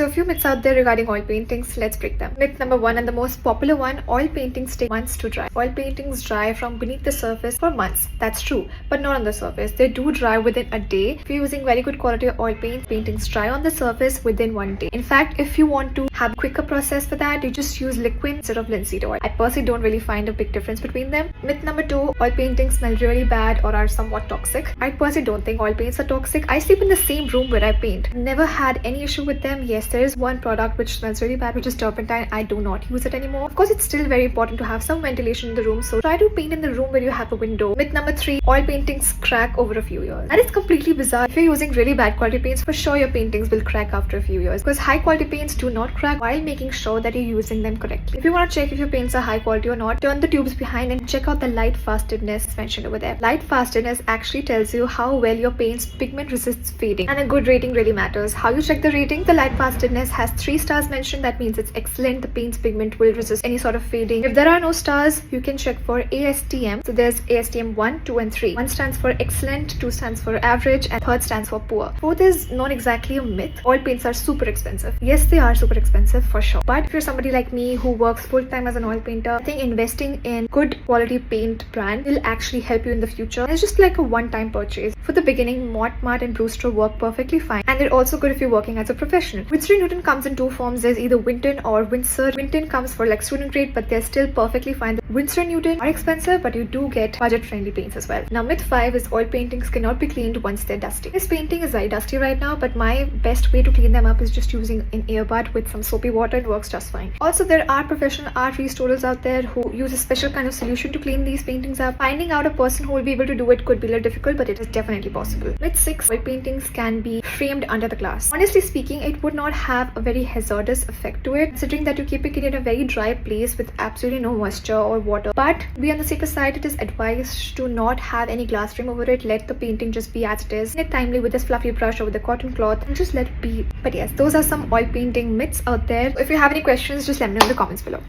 So a few myths out there regarding oil paintings, let's break them. Myth number 1 and the most popular one, oil paintings take months to dry. Oil paintings dry from beneath the surface for months. That's true, but not on the surface. They do dry within a day. If you're using very good quality oil paintings dry on the surface within 1 day. In fact, if you want to have a quicker process for that, you just use liquid instead of linseed oil. I personally don't really find a big difference between them. Myth number 2, oil paintings smell really bad or are somewhat toxic. I personally don't think oil paints are toxic. I sleep in the same room where I paint. Never had any issue with them. Yes, there is one product which smells really bad, which is turpentine. I do not use it anymore. Of course, it's still very important to have some ventilation in the room, so try to paint in the room where you have a window. Myth number 3, oil paintings crack over a few years. That is completely bizarre. If you're using really bad quality paints, for sure your paintings will crack after a few years, because high quality paints do not crack while making sure that you're using them correctly. If you want to check if your paints are high quality or not, turn the tubes behind and check out the light fastedness mentioned over there. Light fastedness actually tells you how well your paint's pigment resists fading, and a good rating really matters. How you check the rating? The light fastedness has 3 stars mentioned. That means it's excellent. The paint's pigment will resist any sort of fading. If there are no stars, you can check for ASTM. So there's ASTM 1, 2 and 3. 1 stands for excellent, 2 stands for average, and 3rd stands for poor. 4th is not exactly a myth. Oil paints are super expensive. Yes, they are super expensive for sure. But if you're somebody like me who works full-time as an oil painter, I think investing in good quality paint brand will actually help you in the future. It's just like a one-time purchase. For the beginning, Mott and Brewster work perfectly fine, and they're also good if you're working as a professional. Winsor & Newton comes in 2 forms. There's either Winton or Windsor. Winton comes for like student grade, but they're still perfectly fine. Winsor & Newton are expensive, but you do get budget-friendly paints as well. Now, myth 5 is oil paintings cannot be cleaned once they're dusty. This painting is very dusty right now, but my best way to clean them up is just using an earbud with some soapy water. It works just fine. Also, there are professional art restorers out there who use a special kind of solution to clean these paintings up. Finding out a person who will be able to do it could be a little difficult, but it is definitely possible. Myth 6, oil paintings can be framed under the glass. Honestly speaking, it would not have a very hazardous effect to it, considering that you're keeping it in a very dry place with absolutely no moisture or water. But be on the safer side, it is advised to not have any glass frame over it. Let the painting just be as it is. Clean it timely with this fluffy brush or with a cotton cloth and just let it be. But yes, those are some oil painting myths out there. If you have any questions, just let me know in the comments below.